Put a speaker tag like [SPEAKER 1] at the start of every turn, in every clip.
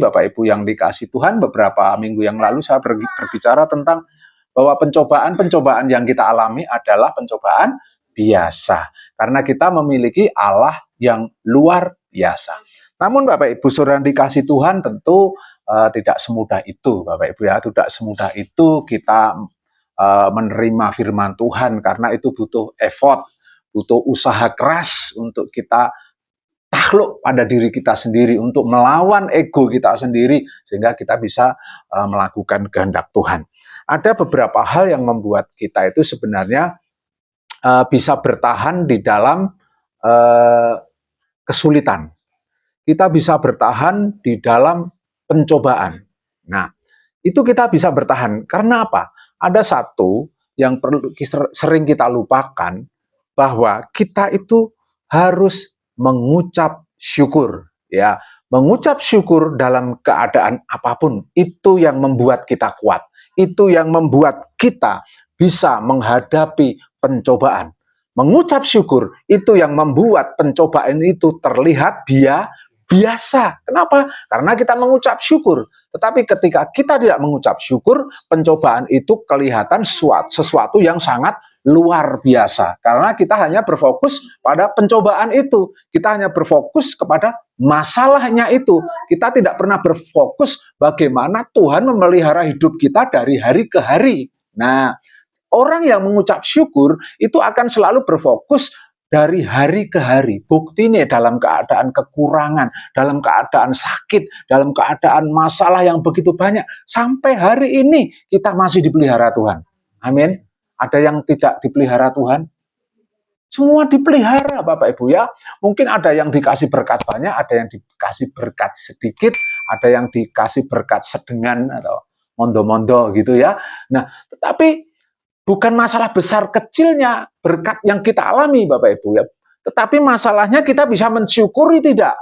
[SPEAKER 1] Bapak Ibu yang dikasih Tuhan, beberapa minggu yang lalu saya berbicara tentang bahwa pencobaan-pencobaan yang kita alami adalah pencobaan biasa. Karena kita memiliki Allah yang luar biasa. Namun Bapak Ibu saudara dikasih Tuhan tentu tidak semudah itu Bapak Ibu ya. Tidak semudah itu kita menerima firman Tuhan karena itu butuh effort, butuh usaha keras untuk kita takluk pada diri kita sendiri, untuk melawan ego kita sendiri, sehingga kita bisa melakukan kehendak Tuhan. Ada beberapa hal yang membuat kita itu sebenarnya bisa bertahan di dalam kesulitan. Kita bisa bertahan di dalam pencobaan. Nah, itu kita bisa bertahan. Karena apa? Ada satu yang perlu sering kita lupakan, bahwa kita itu harus mengucap syukur, ya. Mengucap syukur dalam keadaan apapun itu yang membuat kita kuat. Itu yang membuat kita bisa menghadapi pencobaan. Mengucap syukur itu yang membuat pencobaan itu terlihat biasa. Kenapa? Karena kita mengucap syukur. Tetapi ketika kita tidak mengucap syukur, pencobaan itu kelihatan sesuatu yang sangat luar biasa. Karena kita hanya berfokus pada pencobaan itu. Kita hanya berfokus kepada masalahnya itu. Kita tidak pernah berfokus bagaimana Tuhan memelihara hidup kita dari hari ke hari. Nah, orang yang mengucap syukur itu akan selalu berfokus dari hari ke hari. Buktinya dalam keadaan kekurangan, dalam keadaan sakit, dalam keadaan masalah yang begitu banyak. Sampai hari ini kita masih dipelihara Tuhan. Amin. Ada yang tidak dipelihara Tuhan? Semua dipelihara Bapak Ibu ya. Mungkin ada yang dikasih berkat banyak, ada yang dikasih berkat sedikit, ada yang dikasih berkat sedengan atau mondo-mondo gitu ya. Nah, tetapi bukan masalah besar kecilnya berkat yang kita alami Bapak Ibu ya. Tetapi masalahnya kita bisa mensyukuri tidak.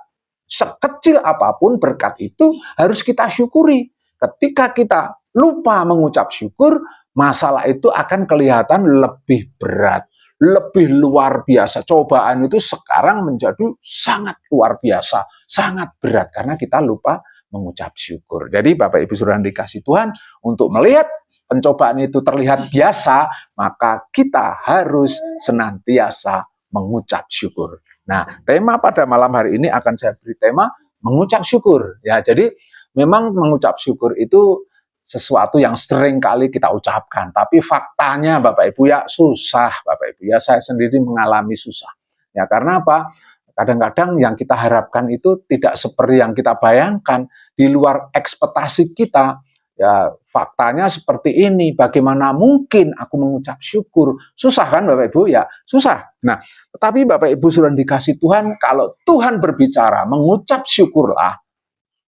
[SPEAKER 1] Sekecil apapun berkat itu harus kita syukuri. Ketika kita lupa mengucap syukur, masalah itu akan kelihatan lebih berat, lebih luar biasa. Cobaan itu sekarang menjadi sangat luar biasa, sangat berat karena kita lupa mengucap syukur. Jadi Bapak Ibu saudara dikasih Tuhan, untuk melihat pencobaan itu terlihat biasa, maka kita harus senantiasa mengucap syukur. Nah, tema pada malam hari ini akan saya beri tema mengucap syukur. Ya, jadi memang mengucap syukur itu sesuatu yang sering kali kita ucapkan, tapi faktanya Bapak Ibu ya susah Bapak Ibu ya, saya sendiri mengalami susah. Ya karena apa? Kadang-kadang yang kita harapkan itu tidak seperti yang kita bayangkan, di luar ekspektasi kita. Ya faktanya seperti ini, bagaimana mungkin aku mengucap syukur? Susah kan Bapak Ibu? Ya susah. Nah, tetapi Bapak Ibu sudah dikasih Tuhan, kalau Tuhan berbicara mengucap syukurlah,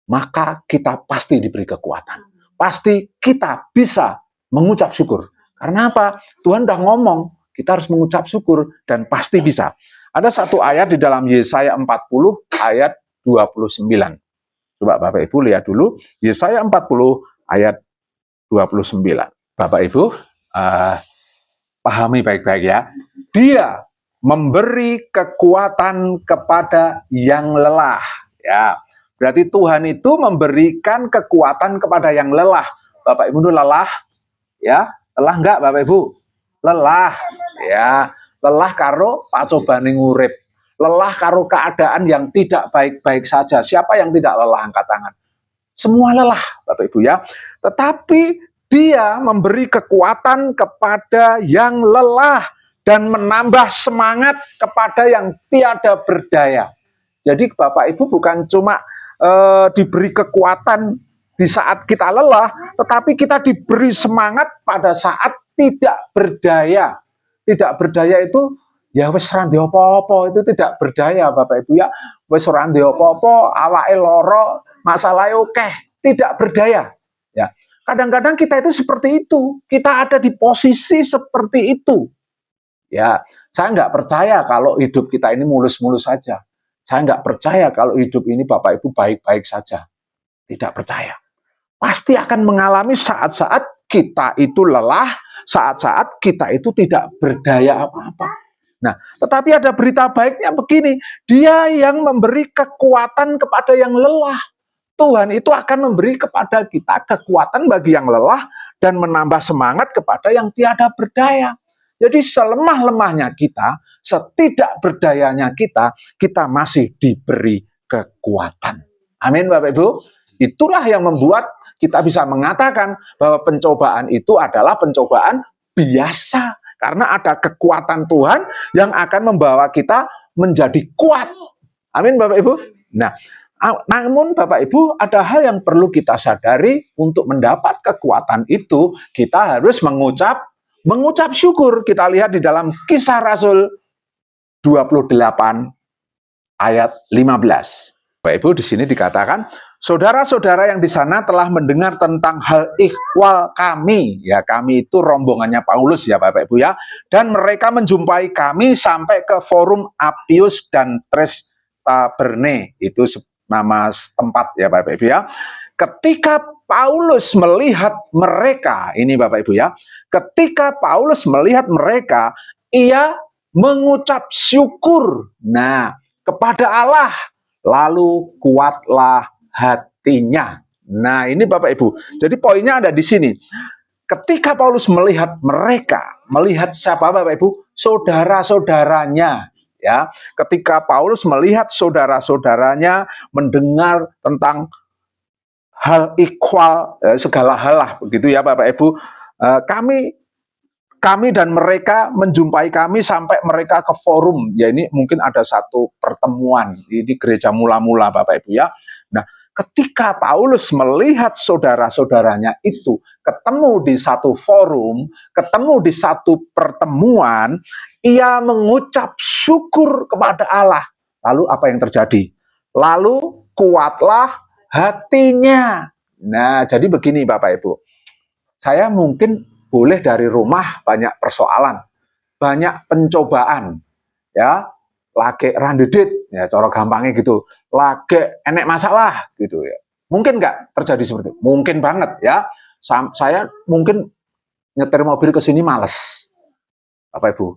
[SPEAKER 1] maka kita pasti diberi kekuatan. Pasti kita bisa mengucap syukur. Karena apa? Tuhan udah ngomong, kita harus mengucap syukur dan pasti bisa. Ada satu ayat di dalam Yesaya 40 ayat 29. Coba Bapak Ibu lihat dulu, Yesaya 40 ayat 29. Bapak Ibu pahami baik-baik ya. Dia memberi kekuatan kepada yang lelah. Ya. Berarti Tuhan itu memberikan kekuatan kepada yang lelah. Bapak Ibu itu lelah? Ya, lelah enggak Bapak Ibu? Lelah. Ya, lelah karo pacobane ngurip. Lelah karo keadaan yang tidak baik-baik saja. Siapa yang tidak lelah angkat tangan? Semua lelah Bapak Ibu ya. Tetapi dia memberi kekuatan kepada yang lelah dan menambah semangat kepada yang tiada berdaya. Jadi Bapak Ibu bukan cuma diberi kekuatan di saat kita lelah, tetapi kita diberi semangat pada saat tidak berdaya. Tidak berdaya itu ya wis ora ndek apa-apa, itu tidak berdaya Bapak Ibu ya. Wis ora ndek apa-apa, awake lara, masalahe akeh, tidak berdaya. Ya. Kadang-kadang kita itu seperti itu. Kita ada di posisi seperti itu. Ya, saya nggak percaya kalau hidup kita ini mulus-mulus saja. Saya nggak percaya kalau hidup ini Bapak Ibu baik-baik saja. Tidak percaya. Pasti akan mengalami saat-saat kita itu lelah, saat-saat kita itu tidak berdaya apa-apa. Nah, tetapi ada berita baiknya begini. Dia yang memberi kekuatan kepada yang lelah. Tuhan itu akan memberi kepada kita kekuatan bagi yang lelah dan menambah semangat kepada yang tiada berdaya. Jadi selemah-lemahnya kita, setidak berdayanya kita, kita masih diberi kekuatan. Amin Bapak Ibu. Itulah yang membuat kita bisa mengatakan bahwa pencobaan itu adalah pencobaan biasa. Karena ada kekuatan Tuhan yang akan membawa kita menjadi kuat. Amin Bapak Ibu. Nah, namun Bapak Ibu, ada hal yang perlu kita sadari. Untuk mendapat kekuatan itu, kita harus mengucap syukur. Kita lihat di dalam Kisah Rasul 28 ayat 15. Bapak Ibu, di sini dikatakan, saudara-saudara yang di sana telah mendengar tentang hal ikhwal kami. Ya, kami itu rombongannya Paulus ya Bapak Ibu ya. Dan mereka menjumpai kami sampai ke forum Appius dan Tres Taberne. Itu nama tempat ya Bapak Ibu ya. Ketika Paulus melihat mereka, ini Bapak Ibu ya. Ketika Paulus melihat mereka, ia mengucap syukur. Nah, kepada Allah. Lalu kuatlah hatinya. Nah, ini Bapak Ibu. Jadi poinnya ada di sini. Ketika Paulus melihat mereka, melihat siapa Bapak Ibu? Saudara-saudaranya. Ya, ketika Paulus melihat saudara-saudaranya, mendengar tentang hal ikhwal, segala hal lah begitu ya Bapak Ibu. Kami dan mereka menjumpai kami sampai mereka ke forum. Ya, ini mungkin ada satu pertemuan di gereja mula-mula Bapak Ibu ya. Nah, ketika Paulus melihat saudara-saudaranya itu ketemu di satu forum, ketemu di satu pertemuan, ia mengucap syukur kepada Allah. Lalu apa yang terjadi? Lalu kuatlah hatinya. Nah, jadi begini Bapak Ibu. Saya mungkin boleh dari rumah banyak persoalan, banyak pencobaan, ya, lagi randedit, ya, cara gampangnya gitu, lagi enek masalah, gitu ya. Mungkin nggak terjadi seperti itu? Mungkin banget, ya. Saya mungkin nyetir mobil ke sini males, Bapak Ibu,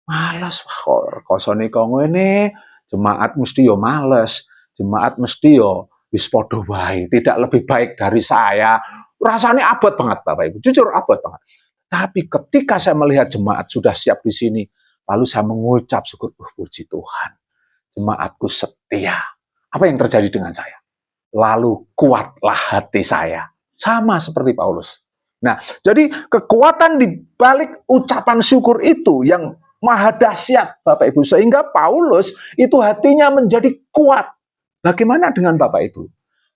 [SPEAKER 1] males, kok kosone kongo ini, jemaat mesti yo males, jemaat mesti yo wis podo wae, tidak lebih baik dari saya. Rasanya abot banget Bapak Ibu, jujur abot banget. Tapi ketika saya melihat jemaat sudah siap di sini, lalu saya mengucap syukur, puji Tuhan, jemaatku setia. Apa yang terjadi dengan saya? Lalu kuatlah hati saya. Sama seperti Paulus. Nah, jadi kekuatan di balik ucapan syukur itu yang maha dahsyat Bapak Ibu. Sehingga Paulus itu hatinya menjadi kuat. Bagaimana dengan Bapak Ibu?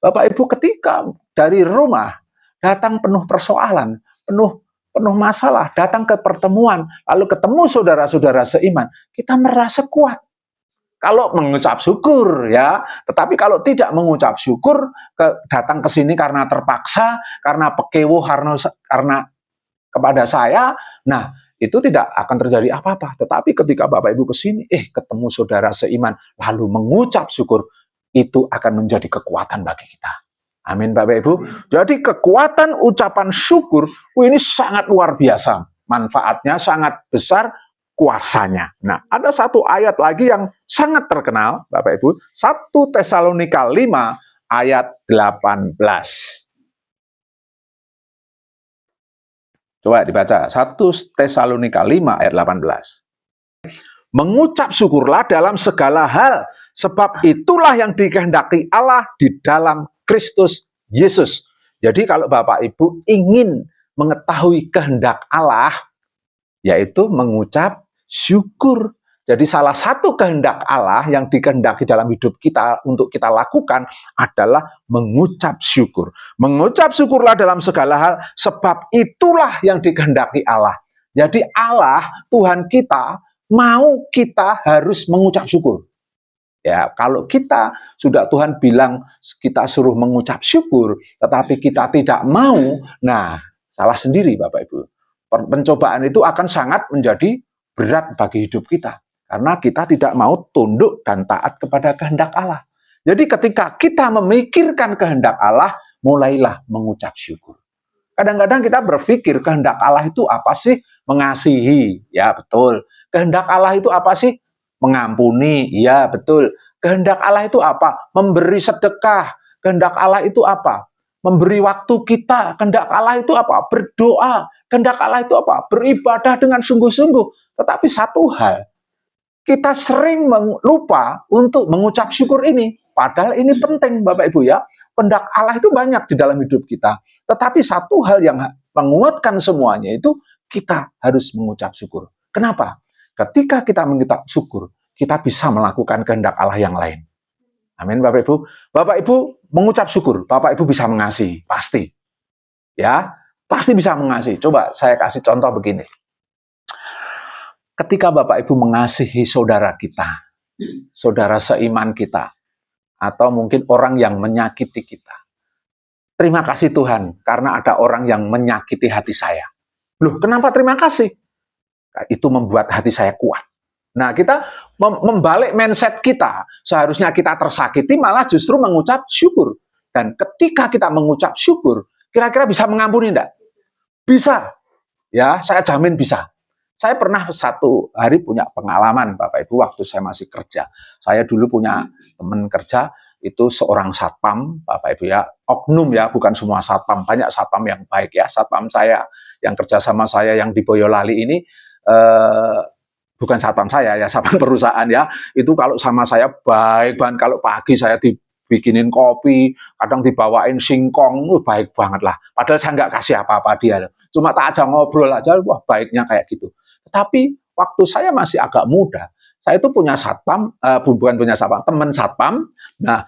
[SPEAKER 1] Bapak Ibu ketika dari rumah datang penuh persoalan, penuh masalah, datang ke pertemuan, lalu ketemu saudara-saudara seiman, kita merasa kuat. Kalau mengucap syukur ya, tetapi kalau tidak mengucap syukur, datang ke sini karena terpaksa, karena pekewo, karena kepada saya, nah itu tidak akan terjadi apa-apa. Tetapi ketika Bapak Ibu ke sini, ketemu saudara seiman, lalu mengucap syukur, itu akan menjadi kekuatan bagi kita. Amin Bapak Ibu. Jadi kekuatan ucapan syukur ini sangat luar biasa. Manfaatnya sangat besar, kuasanya. Nah, ada satu ayat lagi yang sangat terkenal Bapak Ibu. 1 Tesalonika 5 ayat 18. Coba dibaca. 1 Tesalonika 5 ayat 18. Mengucap syukurlah dalam segala hal, sebab itulah yang dikehendaki Allah di dalam Kristus Yesus. Jadi kalau Bapak Ibu ingin mengetahui kehendak Allah, yaitu mengucap syukur. Jadi salah satu kehendak Allah yang dikehendaki dalam hidup kita untuk kita lakukan adalah mengucap syukur. Mengucap syukurlah dalam segala hal, sebab itulah yang dikehendaki Allah. Jadi Allah, Tuhan kita, mau kita harus mengucap syukur. Ya, kalau kita sudah Tuhan bilang kita suruh mengucap syukur, tetapi kita tidak mau, nah salah sendiri Bapak Ibu. Pencobaan itu akan sangat menjadi berat bagi hidup kita. Karena kita tidak mau tunduk dan taat kepada kehendak Allah. Jadi ketika kita memikirkan kehendak Allah, mulailah mengucap syukur. Kadang-kadang kita berpikir kehendak Allah itu apa sih? Mengasihi, ya betul. Kehendak Allah itu apa sih? Mengampuni, ya betul. Kehendak Allah itu apa? Memberi sedekah. Kehendak Allah itu apa? Memberi waktu kita. Kehendak Allah itu apa? Berdoa. Kehendak Allah itu apa? Beribadah dengan sungguh-sungguh. Tetapi satu hal, kita sering lupa untuk mengucap syukur ini. Padahal ini penting Bapak Ibu ya. Kehendak Allah itu banyak di dalam hidup kita. Tetapi satu hal yang menguatkan semuanya itu kita harus mengucap syukur. Kenapa? Ketika kita mengucap syukur, kita bisa melakukan kehendak Allah yang lain. Amin Bapak Ibu. Bapak Ibu mengucap syukur, Bapak Ibu bisa mengasihi, pasti. Ya, pasti bisa mengasihi. Coba saya kasih contoh begini. Ketika Bapak Ibu mengasihi saudara kita, saudara seiman kita, atau mungkin orang yang menyakiti kita. Terima kasih Tuhan, karena ada orang yang menyakiti hati saya. Loh, kenapa terima kasih? Itu membuat hati saya kuat. Nah, kita membalik mindset kita. Seharusnya kita tersakiti, malah justru mengucap syukur. Dan ketika kita mengucap syukur, kira-kira bisa mengampuni enggak? Bisa. Ya, saya jamin bisa. Saya pernah satu hari punya pengalaman, Bapak Ibu, waktu saya masih kerja. Saya dulu punya teman kerja, itu seorang satpam, Bapak Ibu ya, oknum ya, bukan semua satpam, banyak satpam yang baik ya. Satpam saya, yang kerja sama saya, yang di Boyolali ini, bukan satpam saya ya, satpam perusahaan ya, itu kalau sama saya baik banget. Kalau pagi saya dibikinin kopi, kadang dibawain singkong, baik banget lah. Padahal saya nggak kasih apa-apa dia, cuma tak aja ngobrol aja, wah baiknya kayak gitu. Tetapi waktu saya masih agak muda, saya itu punya satpam, bukan punya satpam, teman satpam. Nah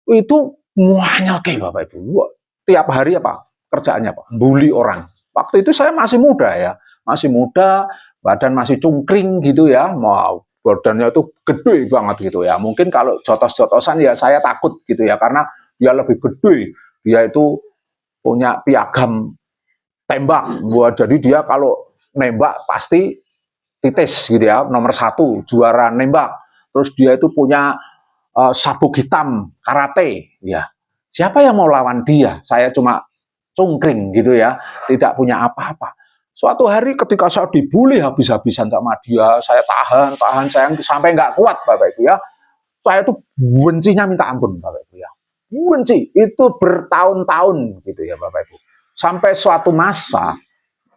[SPEAKER 1] itu muanya kayak Bapak Ibu, tiap hari apa kerjaannya Pak, bully orang. Waktu itu saya masih muda ya, masih muda. Badan masih cungkring gitu ya, mau badannya itu gede banget gitu ya. Mungkin kalau jotos-jotosan ya saya takut gitu ya, karena dia lebih gede, dia itu punya piagam tembak, buat jadi dia kalau nembak pasti titis gitu ya, nomor 1 juara nembak. Terus dia itu punya sabuk hitam karate, ya. Siapa yang mau lawan dia? Saya cuma cungkring gitu ya, tidak punya apa-apa. Suatu hari ketika saya dibully habis-habisan sama dia, saya tahan, saya sampai nggak kuat Bapak Ibu ya. Saya tuh bencinya minta ampun Bapak Ibu ya. Benci, itu bertahun-tahun gitu ya Bapak Ibu. Sampai suatu masa,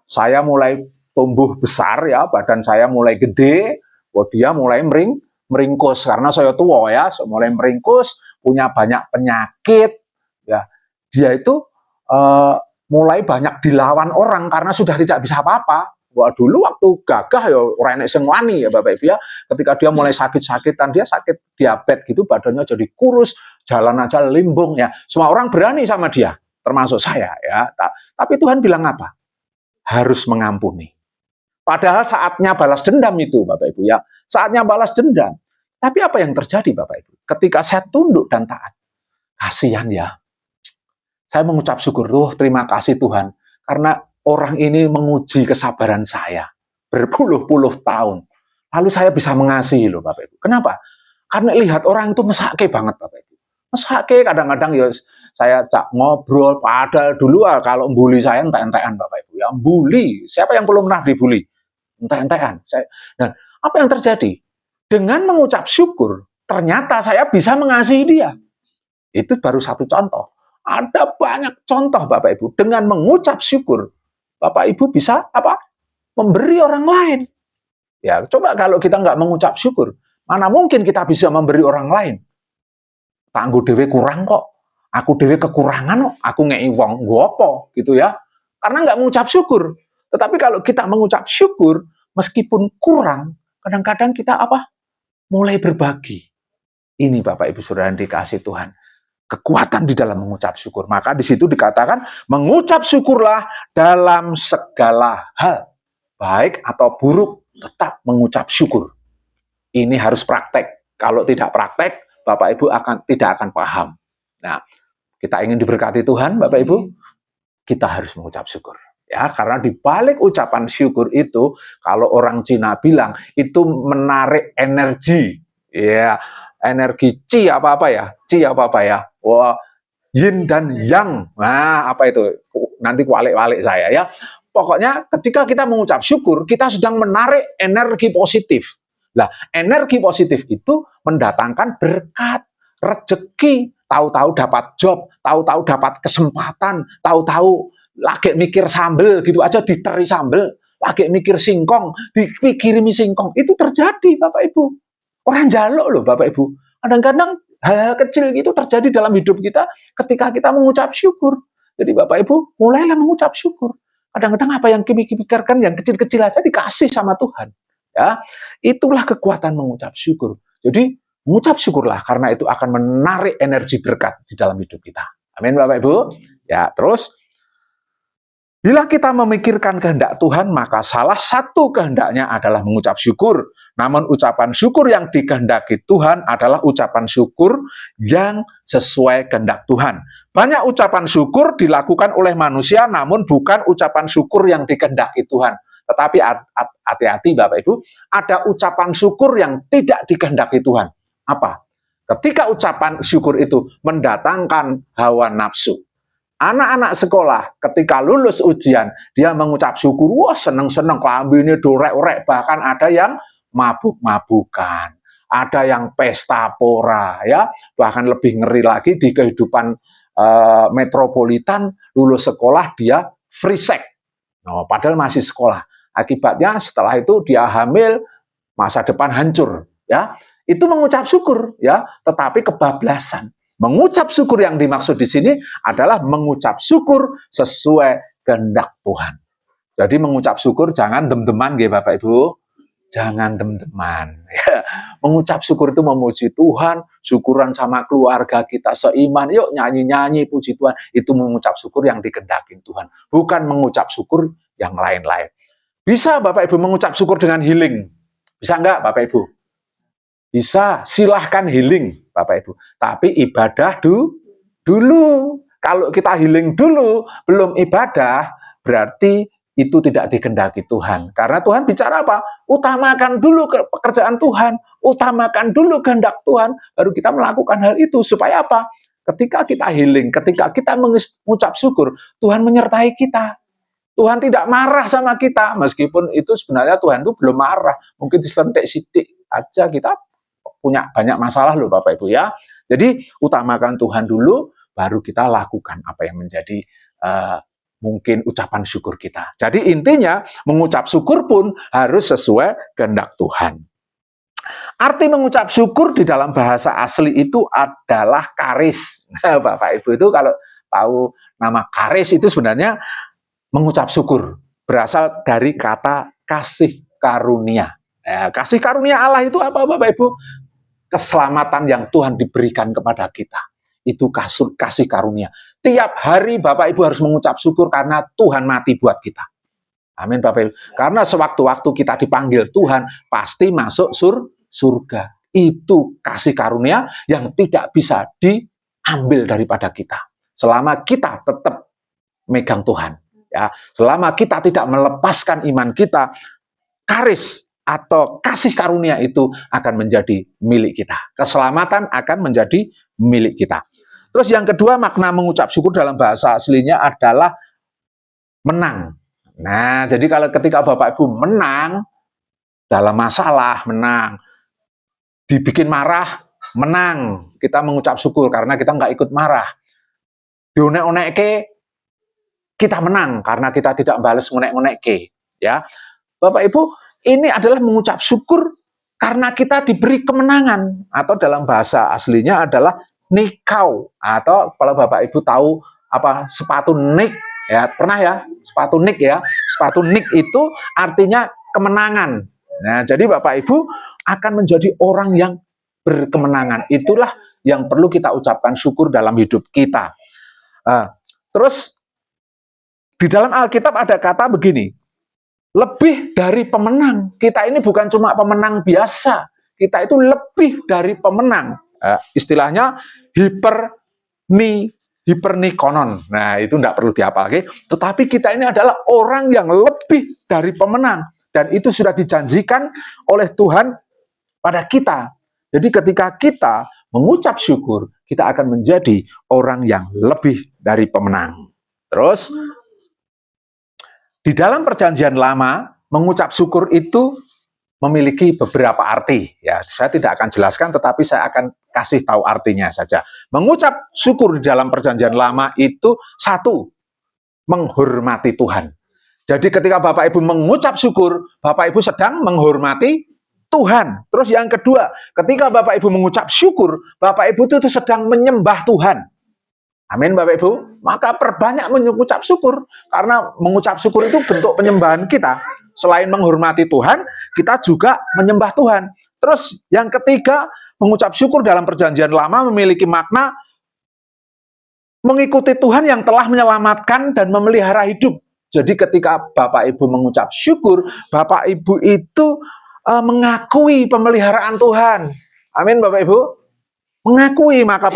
[SPEAKER 1] saya mulai tumbuh besar ya, badan saya mulai gede, dia mulai meringkus, karena saya tua ya, mulai meringkus, punya banyak penyakit, ya. Dia itu mulai banyak dilawan orang karena sudah tidak bisa apa-apa. Wah, dulu waktu gagah ya orang sing wani ya Bapak Ibu ya. Ketika dia mulai sakit-sakitan, dia sakit diabetes gitu, badannya jadi kurus, jalan aja limbung ya. Semua orang berani sama dia, termasuk saya ya. Tapi Tuhan bilang apa? Harus mengampuni. Padahal saatnya balas dendam itu Bapak Ibu ya. Saatnya balas dendam. Tapi apa yang terjadi Bapak Ibu? Ketika saya tunduk dan taat, kasihan ya. Saya mengucap syukur, terima kasih Tuhan, karena orang ini menguji kesabaran saya berpuluh-puluh tahun. Lalu saya bisa mengasihi loh Bapak Ibu. Kenapa? Karena lihat orang itu mesake banget Bapak Ibu. Mesake kadang-kadang ya saya ngobrol, padahal dulu kalau bully saya entek-entekan Bapak Ibu. Ya bully, siapa yang belum pernah dibully? Entek-entekan. Nah, apa yang terjadi? Dengan mengucap syukur, ternyata saya bisa mengasihi dia. Itu baru satu contoh. Ada banyak contoh Bapak Ibu, dengan mengucap syukur, Bapak Ibu bisa apa? Memberi orang lain. Ya, coba kalau kita nggak mengucap syukur, mana mungkin kita bisa memberi orang lain? Tangguh dewe kurang kok, aku dewe kekurangan kok, aku ngei wong gopo gitu ya. Karena nggak mengucap syukur. Tetapi kalau kita mengucap syukur, meskipun kurang, kadang-kadang kita apa? Mulai berbagi. Ini Bapak Ibu Saudara yang dikasih Tuhan. Kekuatan di dalam mengucap syukur. Maka di situ dikatakan, mengucap syukurlah dalam segala hal. Baik atau buruk, tetap mengucap syukur. Ini harus praktek. Kalau tidak praktek, Bapak Ibu tidak akan paham. Nah, kita ingin diberkati Tuhan, Bapak Ibu, kita harus mengucap syukur. Ya, karena di balik ucapan syukur itu, kalau orang Cina bilang, itu menarik energi. Ya, energi chi apa-apa ya? Chi apa-apa ya? Wah, yin dan yang. Nah, apa itu? Nanti kualik-walik saya ya. Pokoknya ketika kita mengucap syukur, kita sedang menarik energi positif. Nah, energi positif itu mendatangkan berkat, rezeki, tahu-tahu dapat job, tahu-tahu dapat kesempatan, tahu-tahu lagi mikir sambel gitu aja diteri sambel, lagi mikir singkong, dipikirimi singkong. Itu terjadi Bapak Ibu. Orang jaluk loh Bapak Ibu. Kadang-kadang hal kecil itu terjadi dalam hidup kita ketika kita mengucap syukur. Jadi Bapak Ibu, mulailah mengucap syukur. Kadang-kadang apa yang kita pikirkan yang kecil-kecil aja dikasih sama Tuhan. Ya, itulah kekuatan mengucap syukur. Jadi mengucap syukurlah karena itu akan menarik energi berkat di dalam hidup kita. Amin Bapak Ibu. Ya, terus bila kita memikirkan kehendak Tuhan, maka salah satu kehendaknya adalah mengucap syukur. Namun ucapan syukur yang dikehendaki Tuhan adalah ucapan syukur yang sesuai kehendak Tuhan. Banyak ucapan syukur dilakukan oleh manusia, namun bukan ucapan syukur yang dikehendaki Tuhan. Tetapi hati-hati Bapak Ibu, ada ucapan syukur yang tidak dikehendaki Tuhan. Apa? Ketika ucapan syukur itu mendatangkan hawa nafsu. Anak-anak sekolah ketika lulus ujian, dia mengucap syukur, wah seneng-seneng, kelambine dorek-orek, bahkan ada yang mabuk-mabukan, ada yang pesta pora, ya, bahkan lebih ngeri lagi di kehidupan metropolitan, lulus sekolah dia free sex, padahal masih sekolah. Akibatnya setelah itu dia hamil, masa depan hancur, ya. Itu mengucap syukur, ya, tetapi kebablasan. Mengucap syukur yang dimaksud di sini adalah mengucap syukur sesuai kehendak Tuhan. Jadi mengucap syukur jangan dem-deman ya Bapak Ibu. Jangan dem-deman. Ya. Mengucap syukur itu memuji Tuhan, syukuran sama keluarga kita seiman, yuk nyanyi-nyanyi puji Tuhan. Itu mengucap syukur yang dikehendaki Tuhan. Bukan mengucap syukur yang lain-lain. Bisa Bapak Ibu mengucap syukur dengan healing? Bisa enggak Bapak Ibu? Bisa, silahkan healing Bapak Ibu. Tapi ibadah dulu. Kalau kita healing dulu, belum ibadah, berarti itu tidak dikehendaki Tuhan. Karena Tuhan bicara apa? Utamakan dulu pekerjaan Tuhan, utamakan dulu kehendak Tuhan, baru kita melakukan hal itu. Supaya apa? Ketika kita healing, ketika kita mengucap syukur, Tuhan menyertai kita. Tuhan tidak marah sama kita, meskipun itu sebenarnya Tuhan itu belum marah. Mungkin diselentik sidik aja kita punya banyak masalah loh Bapak Ibu ya. Jadi utamakan Tuhan dulu, baru kita lakukan apa yang menjadi mungkin ucapan syukur kita. Jadi intinya mengucap syukur pun harus sesuai kehendak Tuhan. Arti mengucap syukur di dalam bahasa asli itu adalah karis. Nah, Bapak Ibu itu kalau tahu nama karis itu sebenarnya mengucap syukur. Berasal dari kata kasih karunia. Nah, kasih karunia Allah itu apa Bapak Ibu? Keselamatan yang Tuhan diberikan kepada kita. Itu kasih karunia. Tiap hari Bapak Ibu harus mengucap syukur karena Tuhan mati buat kita. Amin Bapak Ibu. Karena sewaktu-waktu kita dipanggil Tuhan, pasti masuk surga. Itu kasih karunia yang tidak bisa diambil daripada kita. Selama kita tetap megang Tuhan. Ya, selama kita tidak melepaskan iman kita, karis atau kasih karunia itu akan menjadi milik kita. Keselamatan akan menjadi milik kita. Terus yang kedua, makna mengucap syukur dalam bahasa aslinya adalah menang. Nah, jadi kalau ketika Bapak Ibu menang dalam masalah, menang, dibikin marah, menang. Kita mengucap syukur karena kita nggak ikut marah. Dionek-onekke, kita menang karena kita tidak balas ngonek-ngonekke. Ya, Bapak Ibu, ini adalah mengucap syukur karena kita diberi kemenangan, atau dalam bahasa aslinya adalah nikau, atau kalau Bapak Ibu tahu apa sepatu nik, ya pernah ya sepatu nik ya, sepatu nik itu artinya kemenangan. Nah, jadi Bapak Ibu akan menjadi orang yang berkemenangan. Itulah yang perlu kita ucapkan syukur dalam hidup kita. Terus di dalam Alkitab ada kata begini. Lebih dari pemenang. Kita ini bukan cuma pemenang biasa. Kita itu lebih dari pemenang. Istilahnya hipernikonon. Nah, itu tidak perlu dihafal lagi. Tetapi kita ini adalah orang yang lebih dari pemenang. Dan itu sudah dijanjikan oleh Tuhan pada kita. Jadi ketika kita mengucap syukur, kita akan menjadi orang yang lebih dari pemenang. Terus, di dalam perjanjian lama, mengucap syukur itu memiliki beberapa arti. Ya, saya tidak akan jelaskan, tetapi saya akan kasih tahu artinya saja. Mengucap syukur di dalam perjanjian lama itu satu, menghormati Tuhan. Jadi ketika Bapak Ibu mengucap syukur, Bapak Ibu sedang menghormati Tuhan. Terus yang kedua, ketika Bapak Ibu mengucap syukur, Bapak Ibu itu sedang menyembah Tuhan. Amin Bapak Ibu. Maka perbanyak mengucap syukur. Karena mengucap syukur itu bentuk penyembahan kita. Selain menghormati Tuhan, kita juga menyembah Tuhan. Terus yang ketiga, mengucap syukur dalam perjanjian lama memiliki makna mengikuti Tuhan yang telah menyelamatkan dan memelihara hidup. Jadi ketika Bapak Ibu mengucap syukur, Bapak Ibu itu mengakui pemeliharaan Tuhan. Amin Bapak Ibu. Mengakui, maka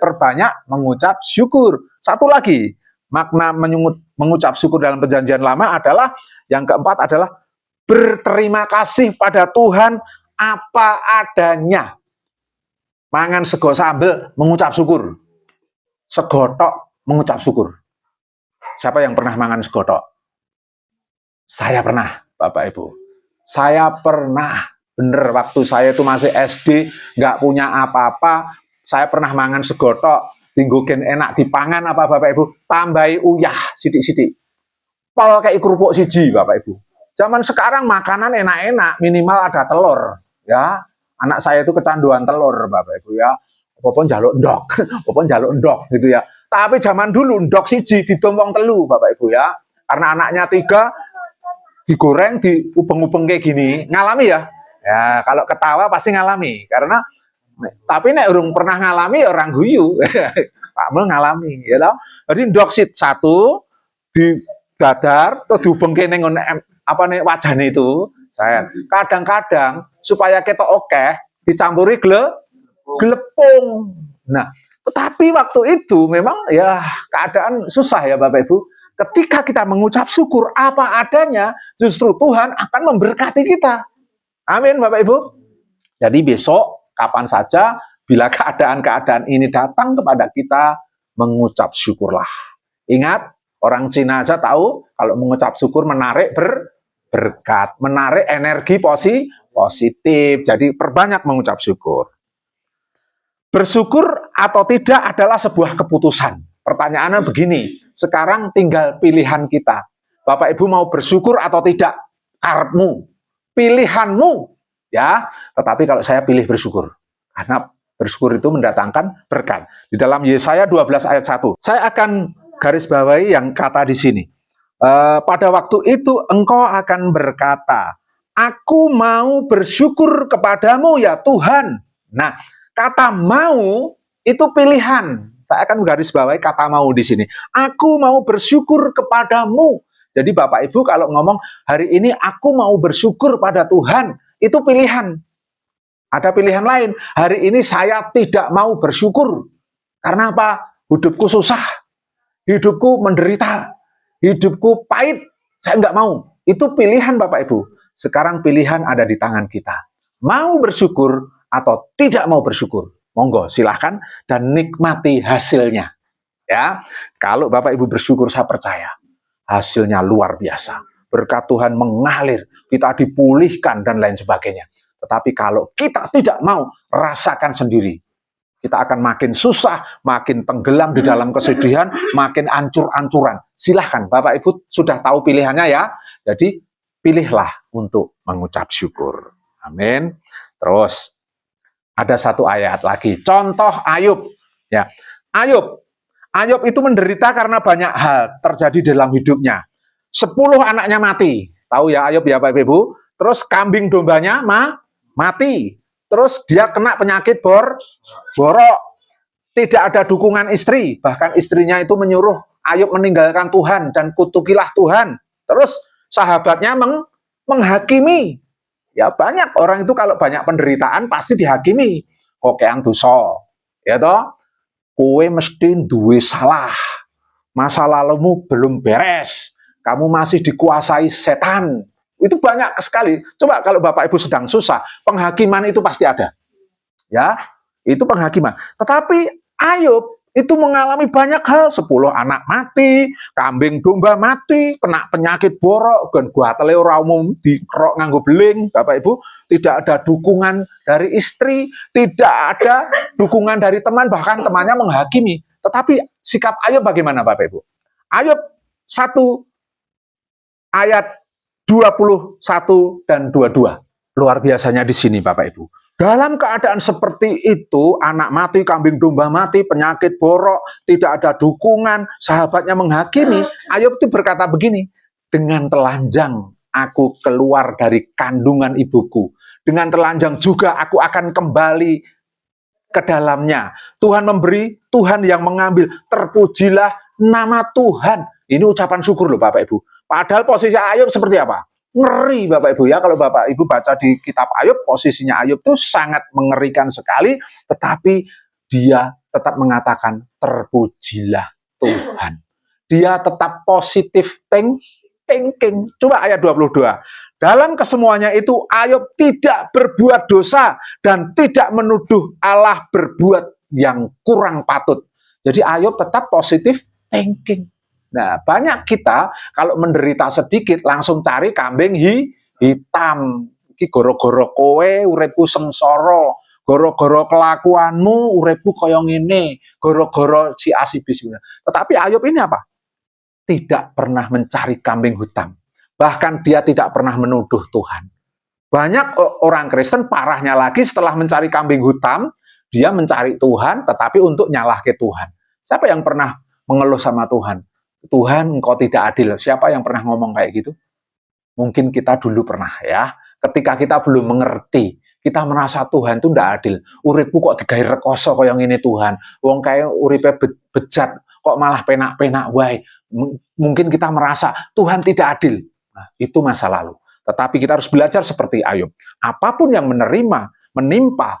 [SPEAKER 1] perbanyak mengucap syukur. Satu lagi, makna mengucap syukur dalam perjanjian lama adalah, yang keempat adalah berterima kasih pada Tuhan apa adanya. Mangan sego sambel, mengucap syukur. Segotok, mengucap syukur. Siapa yang pernah mangan segotok? Saya pernah, Bapak Ibu. Saya pernah. Bener, waktu saya itu masih SD, nggak punya apa-apa, saya pernah mangan segotok, tinggogen enak dipangan apa Bapak Ibu, tambahi uyah sidik-sidik. Pol kayak kerupuk siji Bapak Ibu. Zaman sekarang makanan enak-enak, minimal ada telur, ya. Anak saya itu kecanduan telur Bapak Ibu ya. Apapun jaluk ndok, apapun jaluk ndok gitu ya. Tapi zaman dulu ndok siji ditompong telu Bapak Ibu ya. Karena anaknya 3 digoreng, diubeng-ubeng kayak gini, ngalami ya. Ya, kalau ketawa pasti ngalami, karena tapi nek urung pernah ngalami orang guyu. Pak Mul ngalami, ya toh. Jadi ndoksit satu di dadar atau diubengke ning apa nih wajahnya itu. Saya kadang-kadang supaya ketok oke dicampuri gelepung. Nah, tetapi waktu itu memang ya keadaan susah ya Bapak Ibu. Ketika kita mengucap syukur apa adanya, justru Tuhan akan memberkati kita. Amin Bapak Ibu. Jadi besok kapan saja bila keadaan-keadaan ini datang kepada kita, mengucap syukurlah. Ingat, orang Cina aja tahu kalau mengucap syukur menarik berkat, menarik energi positif. Jadi perbanyak mengucap syukur. Bersyukur atau tidak adalah sebuah keputusan. Pertanyaannya begini, sekarang tinggal pilihan kita. Bapak Ibu mau bersyukur atau tidak? Karepmu. Pilihanmu, ya. Tetapi kalau saya pilih bersyukur, karena bersyukur itu mendatangkan berkat. Di dalam Yesaya 12 ayat 1, saya akan garis bawahi yang kata di sini. Pada waktu itu engkau akan berkata, aku mau bersyukur kepadamu ya Tuhan. Nah, kata mau itu pilihan. Saya akan garis bawahi kata mau di sini. Aku mau bersyukur kepadamu. Jadi Bapak Ibu kalau ngomong hari ini aku mau bersyukur pada Tuhan, itu pilihan. Ada pilihan lain. Hari ini saya tidak mau bersyukur. Karena apa? Hidupku susah. Hidupku menderita. Hidupku pahit. Saya nggak mau. Itu pilihan Bapak Ibu. Sekarang pilihan ada di tangan kita. Mau bersyukur atau tidak mau bersyukur. Monggo silahkan dan nikmati hasilnya. Ya, kalau Bapak Ibu bersyukur saya percaya. Hasilnya luar biasa. Berkat Tuhan mengalir, kita dipulihkan dan lain sebagainya. Tetapi kalau kita tidak mau, rasakan sendiri. Kita akan makin susah, makin tenggelam di dalam kesedihan, makin ancur-ancuran. Silahkan, Bapak Ibu sudah tahu pilihannya ya. Jadi pilihlah untuk mengucap syukur. Amin. Terus ada satu ayat lagi. Contoh Ayub. Ya, Ayub itu menderita karena banyak hal terjadi dalam hidupnya. 10 anaknya mati. Tahu ya Ayub ya Bapak Ibu. Terus kambing dombanya mati. Terus dia kena penyakit borok. Tidak ada dukungan istri. Bahkan istrinya itu menyuruh Ayub meninggalkan Tuhan dan kutukilah Tuhan. Terus sahabatnya menghakimi. Ya banyak orang itu kalau banyak penderitaan pasti dihakimi. Kokean dosa. Ya toh? Kowe mesti duwe salah. Masa lalumu belum beres. Kamu masih dikuasai setan. Itu banyak sekali. Coba kalau Bapak Ibu sedang susah, penghakiman itu pasti ada. Ya, itu penghakiman. Tetapi Ayub itu mengalami banyak hal, 10 anak mati, kambing domba mati, kena penyakit borok, dan guatele ora umum dikerok nganggo beling, Bapak Ibu, tidak ada dukungan dari istri, tidak ada dukungan dari teman, bahkan temannya menghakimi. Tetapi sikap Ayub bagaimana Bapak Ibu? Ayub 1 ayat 21 dan 22. Luar biasanya di sini Bapak Ibu. Dalam keadaan seperti itu, anak mati, kambing domba mati, penyakit borok, tidak ada dukungan, sahabatnya menghakimi, Ayub itu berkata begini, dengan telanjang aku keluar dari kandungan ibuku, dengan telanjang juga aku akan kembali ke dalamnya. Tuhan memberi, Tuhan yang mengambil, terpujilah nama Tuhan. Ini ucapan syukur loh Bapak Ibu. Padahal posisi Ayub seperti apa? Ngeri Bapak Ibu ya, kalau Bapak Ibu baca di kitab Ayub, posisinya Ayub itu sangat mengerikan sekali, tetapi dia tetap mengatakan terpujilah Tuhan. Dia tetap positif thinking. Coba ayat 22. Dalam kesemuanya itu Ayub tidak berbuat dosa dan tidak menuduh Allah berbuat yang kurang patut. Jadi Ayub tetap positif thinking. Nah, banyak kita kalau menderita sedikit langsung cari kambing hitam. Iki goro-goro kowe uripku sengsara, goro-goro kelakuanmu uripku kaya ngene, goro-goro si A si B. Tetapi Ayub ini apa? Tidak pernah mencari kambing hitam. Bahkan dia tidak pernah menuduh Tuhan. Banyak orang Kristen parahnya lagi setelah mencari kambing hitam, dia mencari Tuhan tetapi untuk nyalah ke Tuhan. Siapa yang pernah mengeluh sama Tuhan? Tuhan, engkau tidak adil. Siapa yang pernah ngomong kayak gitu? Mungkin kita dulu pernah ya. Ketika kita belum mengerti, kita merasa Tuhan itu tidak adil. Uripku kok digawe rekoso kaya ngene Tuhan. Wong kae uripe bejat, kok malah penak-penak wae. Mungkin kita merasa Tuhan tidak adil. Nah, itu masa lalu. Tetapi kita harus belajar seperti Ayub. Apapun yang menimpa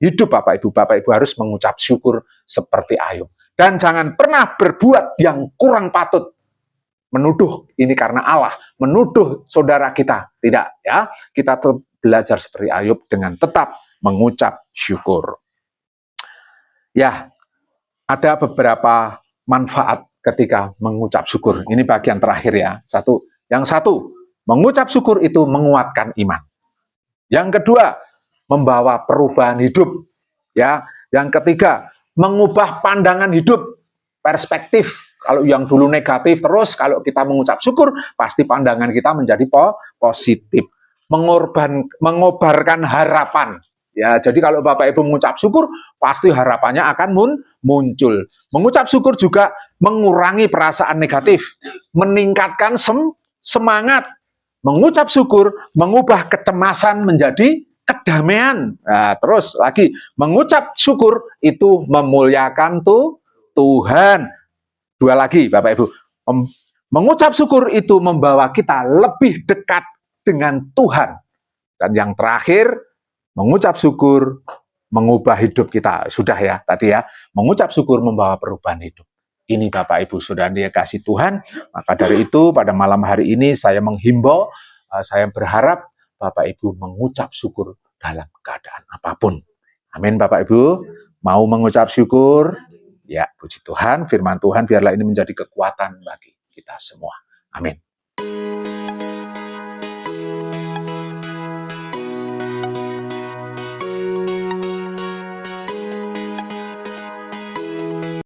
[SPEAKER 1] hidup Bapak Ibu harus mengucap syukur seperti Ayub. Dan jangan pernah berbuat yang kurang patut. Menuduh ini karena Allah, menuduh saudara kita. Tidak ya. Kita tetap belajar seperti Ayub dengan tetap mengucap syukur. Ya, ada beberapa manfaat ketika mengucap syukur. Ini bagian terakhir ya. Yang satu, mengucap syukur itu menguatkan iman. Yang kedua, membawa perubahan hidup. Ya, yang ketiga, mengubah pandangan hidup, perspektif. Kalau yang dulu negatif, terus kalau kita mengucap syukur, pasti pandangan kita menjadi positif. Mengobarkan harapan. Ya, jadi kalau Bapak Ibu mengucap syukur, pasti harapannya akan muncul. Mengucap syukur juga mengurangi perasaan negatif, meningkatkan semangat. Mengucap syukur, mengubah kecemasan menjadi kedamaian. Nah, terus lagi, mengucap syukur itu memuliakan Tuhan. Dua lagi, Bapak Ibu. Mengucap syukur itu membawa kita lebih dekat dengan Tuhan. Dan yang terakhir, mengucap syukur mengubah hidup kita. Sudah ya, tadi ya. Mengucap syukur membawa perubahan hidup. Ini Bapak Ibu sudah dikasih Tuhan. Maka dari itu pada malam hari ini saya menghimbau, saya berharap Bapak Ibu mengucap syukur dalam keadaan apapun. Amin Bapak Ibu. Mau mengucap syukur? Ya, puji Tuhan, firman Tuhan biarlah ini menjadi kekuatan bagi kita semua. Amin.